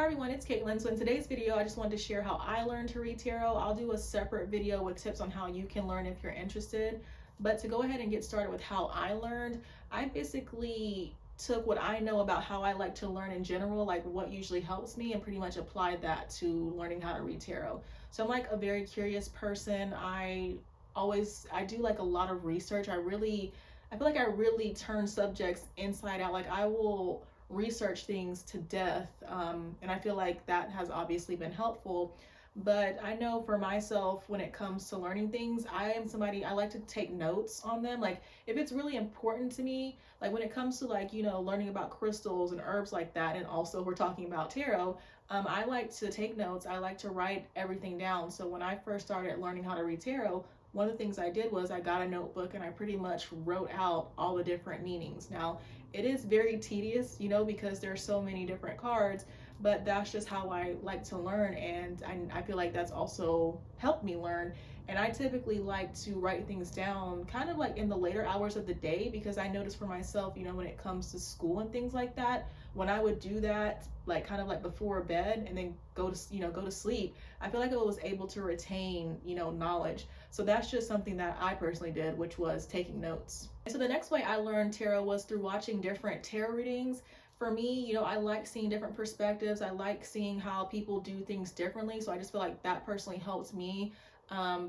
Hi everyone, it's Caitlin. So in today's video, I just wanted to share how I learned to read tarot. I'll do a separate video with tips on how you can learn if you're interested. But to go ahead and get started with how I learned, I basically took what I know about how I like to learn in general, like what usually helps me, and pretty much applied that to learning how to read tarot. So I'm like a very curious person. I do like a lot of research. I feel like I really turn subjects inside out. Like I will research things to death, and I feel like that has obviously been helpful. But I know for myself, when it comes to learning things, I am somebody, I like to take notes on them. Like if it's really important to me, like when it comes to like, learning about crystals and herbs like that, and also we're talking about tarot, I like to take notes. I like to write everything down. So when I first started learning how to read tarot, one of the things I did was I got a notebook and I pretty much wrote out all the different meanings. Now, it is very tedious, because there's so many different cards, but that's just how I like to learn, and I feel like that's also helped me learn. And I typically like to write things down kind of like in the later hours of the day, because I notice for myself, when it comes to school and things like that, when I would do that, like kind of like before bed and then go to sleep, I feel like I was able to retain, knowledge. So that's just something that I personally did, which was taking notes. So the next way I learned tarot was through watching different tarot readings. For me, I like seeing different perspectives. I like seeing how people do things differently. So I just feel like that personally helps me,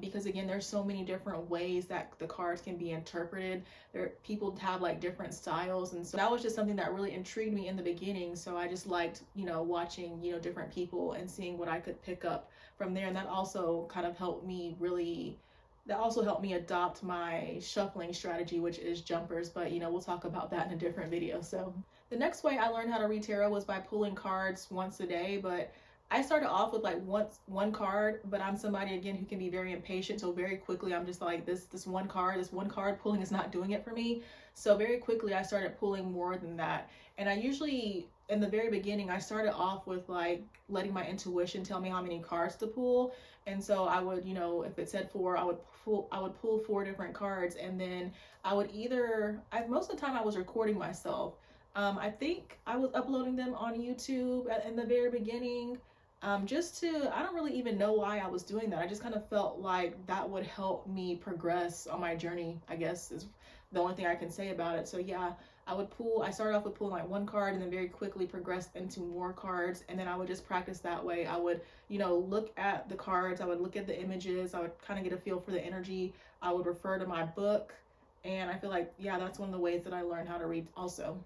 because again, there's so many different ways that the cards can be interpreted. People have like different styles, and so that was just something that really intrigued me in the beginning. So I just liked, watching, different people and seeing what I could pick up from there. And that also kind of helped me adopt my shuffling strategy, which is jumpers, but we'll talk about that in a different video. So the next way I learned how to read tarot was by pulling cards once a day, but I started off with like one card, but I'm somebody again who can be very impatient. So very quickly I'm just like this one card pulling is not doing it for me. So very quickly I started pulling more than that. And I usually, in the very beginning, I started off with like letting my intuition tell me how many cards to pull. And so I would, if it said four, I would pull four different cards, and then I would most of the time I was recording myself. I think I was uploading them on YouTube in the very beginning. I don't really even know why I was doing that. I just kind of felt like that would help me progress on my journey, I guess is the only thing I can say about it. So yeah, I started off with pulling like one card and then very quickly progressed into more cards. And then I would just practice that way. I would, look at the cards, I would look at the images, I would kind of get a feel for the energy. I would refer to my book. And I feel like, yeah, that's one of the ways that I learned how to read also.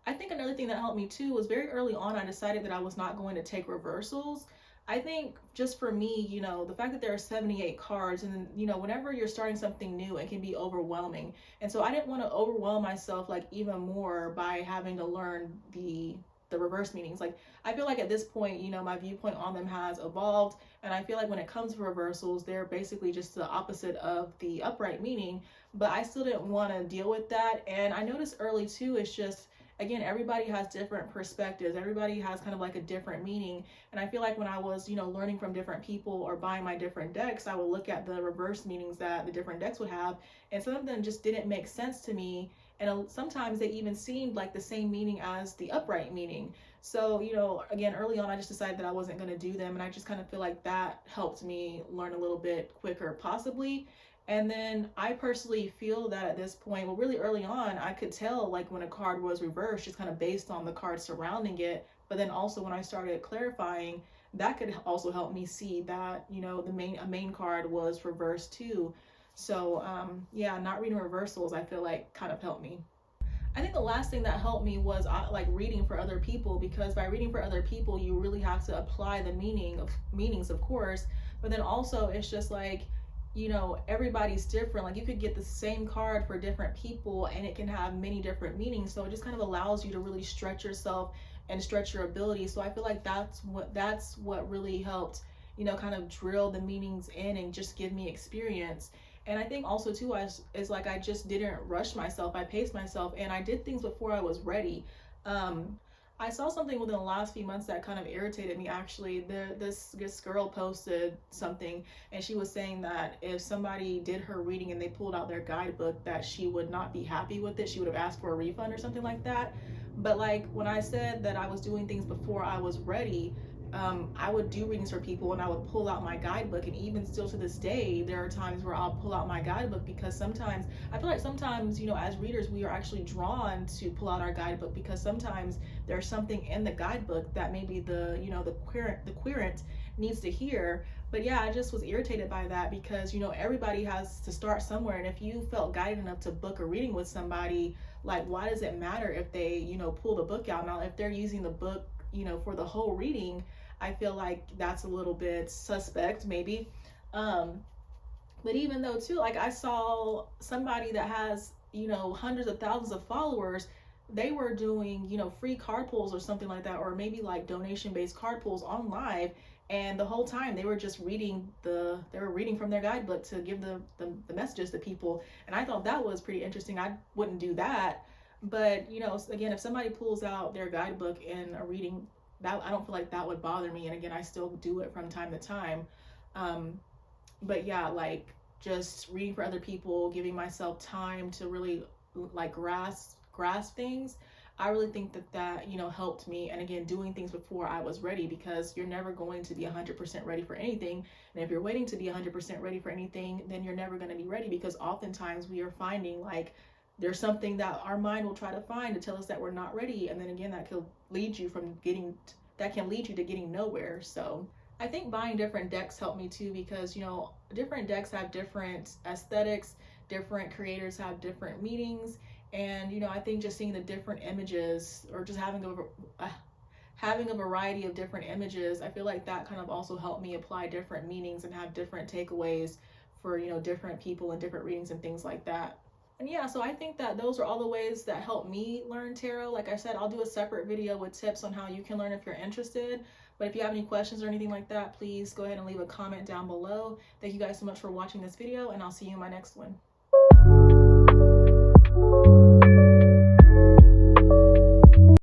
I think another thing that helped me too was very early on, I decided that I was not going to take reversals. I think just for me, the fact that there are 78 cards, and whenever you're starting something new, it can be overwhelming. And so I didn't want to overwhelm myself like even more by having to learn the reverse meanings. Like I feel like at this point, my viewpoint on them has evolved, and I feel like when it comes to reversals, they're basically just the opposite of the upright meaning. But I still didn't want to deal with that. And I noticed early too, it's just, again, everybody has different perspectives. Everybody has kind of like a different meaning. And I feel like when I was, learning from different people or buying my different decks, I would look at the reverse meanings that the different decks would have. And some of them just didn't make sense to me. And sometimes they even seemed like the same meaning as the upright meaning. So, again, early on, I just decided that I wasn't going to do them. And I just kind of feel like that helped me learn a little bit quicker, possibly. And then I personally feel that at this point, well, really early on, I could tell like when a card was reversed, just kind of based on the cards surrounding it. But then also when I started clarifying, that could also help me see that, a main card was reversed too. So yeah, not reading reversals, I feel like kind of helped me. I think the last thing that helped me was like reading for other people, because by reading for other people, you really have to apply the meanings, of course. But then also it's just like, everybody's different. Like you could get the same card for different people and it can have many different meanings. So it just kind of allows you to really stretch yourself and stretch your ability. So I feel like that's what really helped, kind of drill the meanings in and just give me experience. And I think also too, is like I just didn't rush myself. I paced myself and I did things before I was ready. I saw something within the last few months that kind of irritated me actually. This girl posted something and she was saying that if somebody did her reading and they pulled out their guidebook, that she would not be happy with it. She would have asked for a refund or something like that. But like when I said that I was doing things before I was ready, I would do readings for people and I would pull out my guidebook. And even still to this day, there are times where I'll pull out my guidebook because sometimes I feel like sometimes, you know, as readers, we are actually drawn to pull out our guidebook because sometimes there's something in the guidebook that maybe the, you know, the querent needs to hear. But yeah, I just was irritated by that because, you know, everybody has to start somewhere. And if you felt guided enough to book a reading with somebody, like, why does it matter if they, you know, pull the book out? Now, if they're using the book, you know, for the whole reading, I feel like that's a little bit suspect, maybe. Um, but even though, too, like I saw somebody that has, you know, hundreds of thousands of followers, they were doing, you know, free card pulls or something like that, or maybe like donation based card pulls on live. And the whole time they were just they were reading from their guidebook to give the messages to people. And I thought that was pretty interesting. I wouldn't do that. But, you know, again, if somebody pulls out their guidebook in a reading, that I don't feel like that would bother me. And again, I still do it from time to time. Um, but yeah, like just reading for other people, giving myself time to really like grasp things. I really think that, you know, helped me. And again, doing things before I was ready, because you're never going to be 100% ready for anything. And if you're waiting to be 100% ready for anything, then you're never going to be ready, because oftentimes we are finding like there's something that our mind will try to find to tell us that we're not ready. And then again, that can lead you to getting nowhere. So I think buying different decks helped me too, because, you know, different decks have different aesthetics, different creators have different meanings. And, you know, I think just seeing the different images, or just having a variety of different images, I feel like that kind of also helped me apply different meanings and have different takeaways for, you know, different people and different readings and things like that. And yeah, so I think that those are all the ways that help me learn tarot. Like I said, I'll do a separate video with tips on how you can learn if you're interested. But if you have any questions or anything like that, please go ahead and leave a comment down below. Thank you guys so much for watching this video, and I'll see you in my next one.